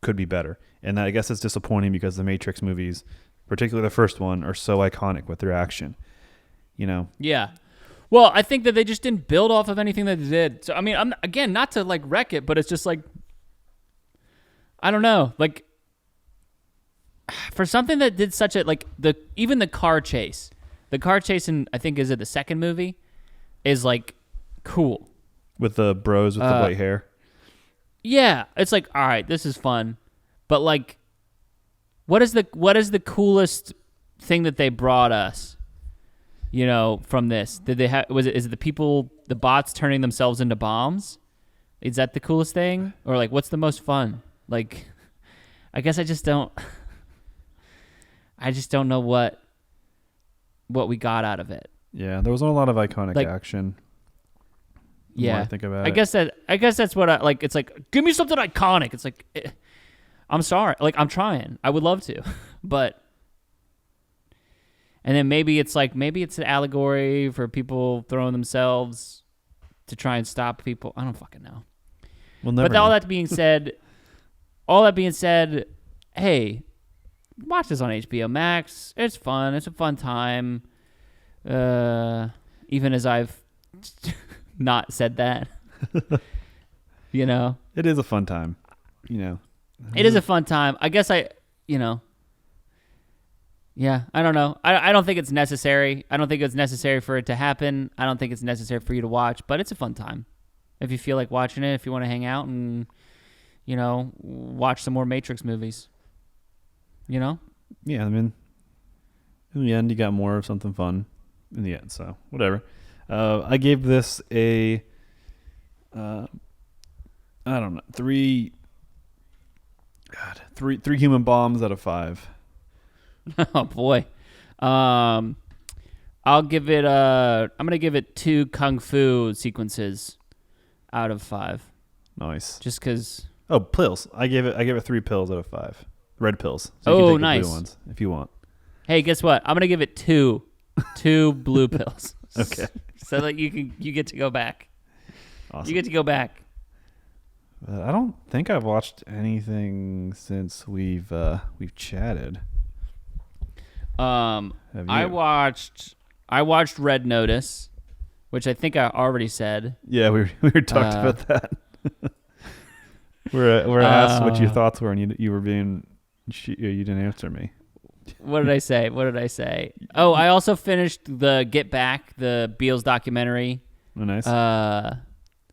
could be better. And I guess it's disappointing because the Matrix movies, particularly the first one, are so iconic with their action. Yeah. Well, I think that they just didn't build off of anything that they did. So I mean, I'm again not to like wreck it, but it's just like I don't know, like for something that did such a like even the car chase in I think is it the second movie is like cool with the bros with the white hair. Yeah, it's like all right, this is fun, but like, what is the coolest thing that they brought us? From this, did they have? Is it the bots turning themselves into bombs? Is that the coolest thing, or like what's the most fun? Like, I guess I just don't know what we got out of it. Yeah, there wasn't a lot of iconic action. Yeah, I think about I guess that's what I like. It's like, give me something iconic. It's like, I'm sorry, like I'm trying. I would love to, but. And then maybe it's an allegory for people throwing themselves to try and stop people. I don't fucking know. We'll never but know. all that being said, hey, watch this on HBO Max. It's fun. It's a fun time. Even as I've not said that. You know, it is a fun time. You know, it is a fun time. I guess yeah, I don't know. I don't think it's necessary. I don't think it's necessary for it to happen. I don't think it's necessary for you to watch, but it's a fun time. If you feel like watching it, if you want to hang out and, you know, watch some more Matrix movies. You know? Yeah, I mean, in the end, you got more of something fun in the end, so whatever. I gave this a, I don't know, three human bombs out of 5. Oh boy. I'm gonna give it 2 kung fu sequences out of 5. Nice. Just because. Oh, pills. I gave it 3 pills out of 5. Red pills. So you can take nice. the blue ones if you want. Hey, guess what? I'm gonna give it 2 blue pills. Okay. So that you get to go back. Awesome. You get to go back. I don't think I've watched anything since we've chatted. I watched Red Notice, which I think I already said. Yeah, we were talked about that. we're asked what your thoughts were, and you were being you didn't answer me. What did I say? Oh, I also finished the Get Back, the Beals documentary. Oh, nice.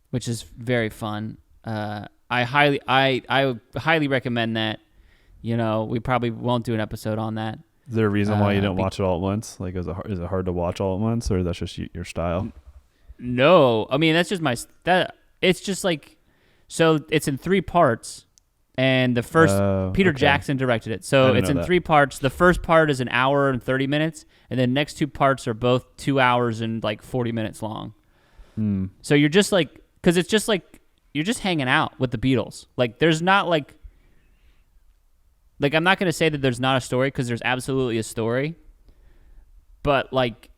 Which is very fun. I highly recommend that. You know, we probably won't do an episode on that. Is there a reason why you don't watch it all at once? Like, is it hard to watch all at once, or that's just your style? No, I mean that's just it's just like, so it's in 3 parts, and the first Peter Jackson directed it, so it's in 3 parts. The first part is an hour and 30 minutes, and the next 2 parts are both 2 hours and like 40 minutes long. So you're just like, because it's just like you're just hanging out with the Beatles. Like there's not like I'm not going to say that there's not a story, because there's absolutely a story. But, like,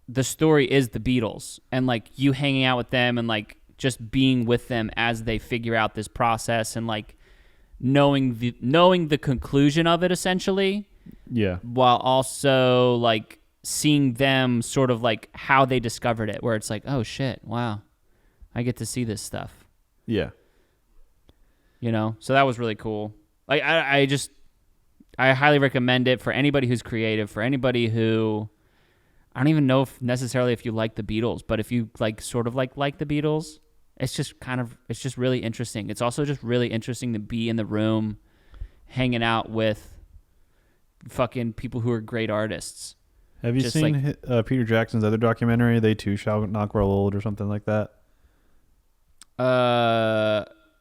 the story is the Beatles. And, like, you hanging out with them and, like, just being with them as they figure out this process and, like, knowing the conclusion of it, essentially. Yeah. While also, like, seeing them sort of, like, how they discovered it. Where it's like, oh, shit, wow. I get to see this stuff. Yeah. You know? So that was really cool. Like, I highly recommend it for anybody who's creative, for anybody who, I don't even know if necessarily if you like the Beatles, but if you like sort of like the Beatles, it's just really interesting. It's also just really interesting to be in the room hanging out with fucking people who are great artists. Have you seen Peter Jackson's other documentary, They Too Shall Not Grow Old, or something like that?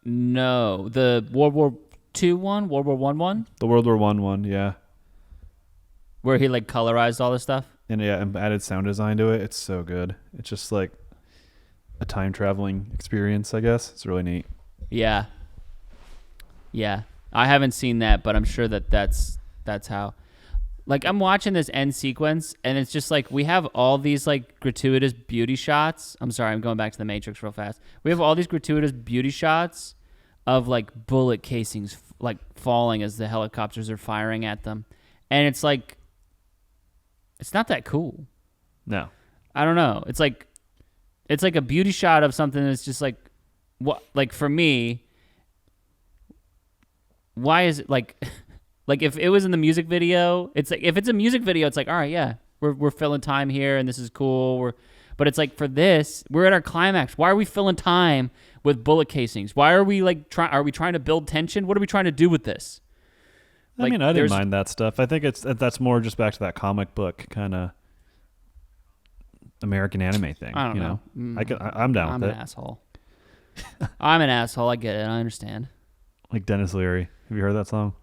No. The World War II one? World War I one? The World War I one, yeah. Where he like colorized all this stuff? And added sound design to it. It's so good. It's just like a time traveling experience, I guess. It's really neat. Yeah. Yeah. I haven't seen that, but I'm sure that's how. Like, I'm watching this end sequence, and it's just like we have all these like gratuitous beauty shots. I'm sorry, I'm going back to the Matrix real fast. We have all these gratuitous beauty shots of like bullet casings like falling as the helicopters are firing at them, and it's like, it's not that cool. No, I don't know. It's like a beauty shot of something that's just like, what? Like for me, why is it like? Like if it was in the music video, it's like, if it's a music video, it's like, all right, yeah, we're filling time here and this is cool. But it's like, for this, we're at our climax. Why are we filling time with bullet casings? Why are we like are we trying to build tension? What are we trying to do with this? I mean, I didn't mind that stuff. I think that's more just back to that comic book kind of American anime thing. I don't know. I'm down with it. I'm an asshole. I'm an asshole. I get it. I understand. Like Dennis Leary. Have you heard that song?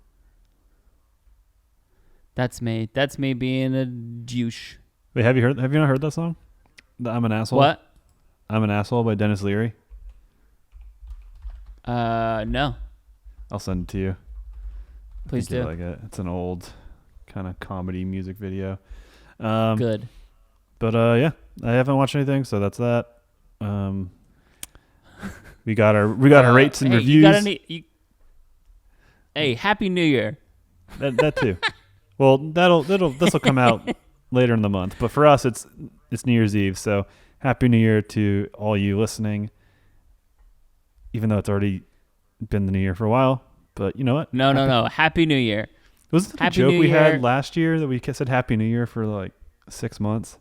That's me. That's me being a douche. Wait, have you not heard that song? I'm an asshole. What? I'm an asshole by Dennis Leary. No. I'll send it to you. Please do. Like it. It's an old kind of comedy music video. Good. But yeah, I haven't watched anything, so that's that. We got our rates and reviews. Hey, Happy New Year. That too. Well, this will come out later in the month, but for us, it's it's New Year's Eve. So Happy New Year to all you listening, even though it's already been the New Year for a while. But you know what? No. Happy New Year. Wasn't that a joke we had last year that we said Happy New Year for like 6 months?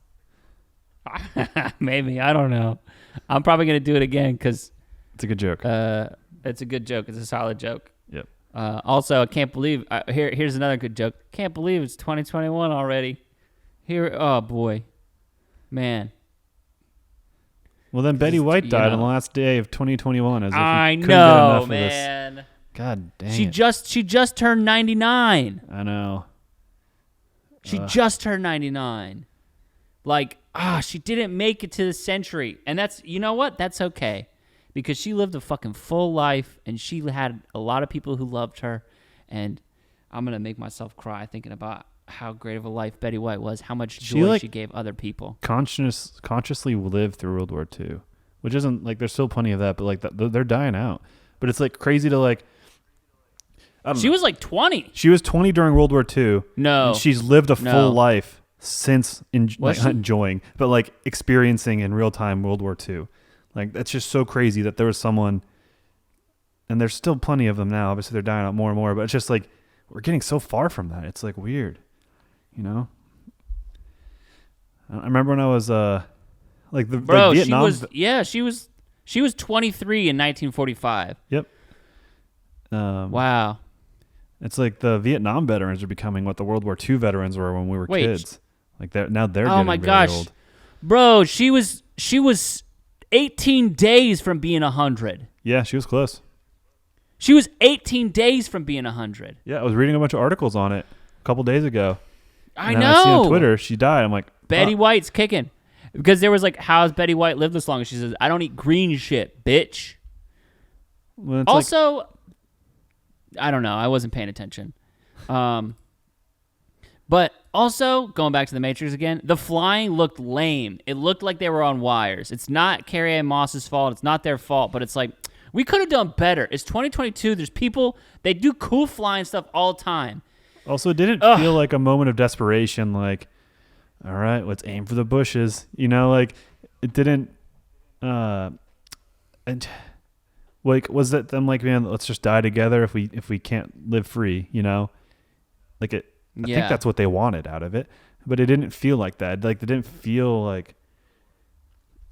Maybe. I don't know. I'm probably going to do it again because it's a good joke. It's a good joke. It's a solid joke. Yep. Also, I can't believe here's another good joke. Can't believe it's 2021 already. Oh boy, man. Well, then Betty White died on the last day of 2021. As if I couldn't get enough of man. This. God dang. She just turned 99. I know. She just turned 99. Like, she didn't make it to the century, and that's, you know what? That's okay. Because she lived a fucking full life, and she had a lot of people who loved her, and I'm going to make myself cry thinking about how great of a life Betty White was, how much joy she gave other people. Consciously lived through World War II, which isn't, like, there's still plenty of that, but, like, they're dying out. But it's, like, crazy to, like, I don't know. She was, like, 20. She was 20 during World War II. No. And she's lived a full life since, not enjoying, but, like, experiencing in real time World War II. Like, that's just so crazy that there was someone, and there's still plenty of them now. Obviously, they're dying out more and more, but it's just like we're getting so far from that. It's like weird, you know? I remember when I was like the Vietnam. She was 23 in 1945. Yep. Wow. It's like the Vietnam veterans are becoming what the World War II veterans were when we were kids. Like they're getting very old. Bro, she was 18 days from being 100. Yeah, she was close. She was 18 days from being 100. Yeah, I was reading a bunch of articles on it a couple days ago. I know. I see on Twitter she died. I'm like, Betty White's kicking. Because there was like, how's Betty White lived this long? And she says, I don't eat green shit, bitch. Well, also, I don't know. I wasn't paying attention. But also, going back to the Matrix again, the flying looked lame. It looked like they were on wires. It's not Carrie-Anne Moss's fault. It's not their fault. But it's like, we could have done better. It's 2022. There's people, they do cool flying stuff all the time. Also, it didn't feel like a moment of desperation, like, all right, let's aim for the bushes. You know, like, it didn't, and like, was it them like, man, let's just die together if we can't live free, you know? Like, I think that's what they wanted out of it, but it didn't feel like that. Like, it didn't feel like,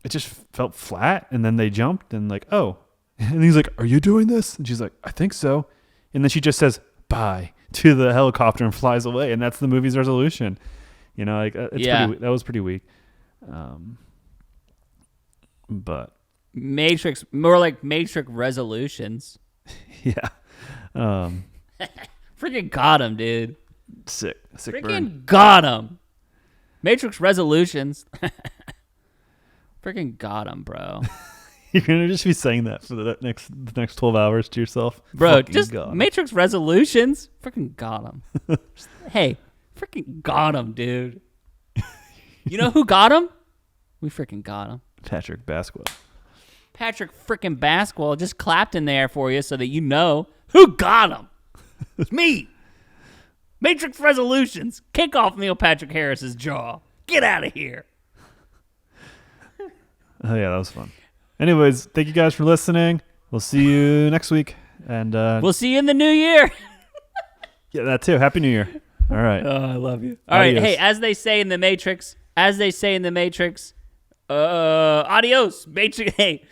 it just felt flat, and then they jumped, and like, oh. And he's like, are you doing this? And she's like, I think so. And then she just says, bye, to the helicopter and flies away, and that's the movie's resolution. You know, like, that was pretty weak. But Matrix, more like Matrix resolutions. Yeah. Freaking got him, dude. Sick Freaking burn. got him. Matrix resolutions. Freaking got him, bro. You're gonna just be saying that for the next 12 hours to yourself, bro. Just Matrix resolutions. Freaking got him. Hey, freaking got him, dude. You know who got him? We freaking got him. Patrick Basquel. Patrick freaking Basquel just clapped in there for you so that you know who got him. It's me. Matrix resolutions. Kick off Neil Patrick Harris's jaw. Get out of here. Oh yeah, that was fun. Anyways, thank you guys for listening. We'll see you next week, and we'll see you in the new year. Yeah, that too. Happy New Year. All right. Oh, I love you. All right. Hey, as they say in the Matrix, adios, Matrix. Hey.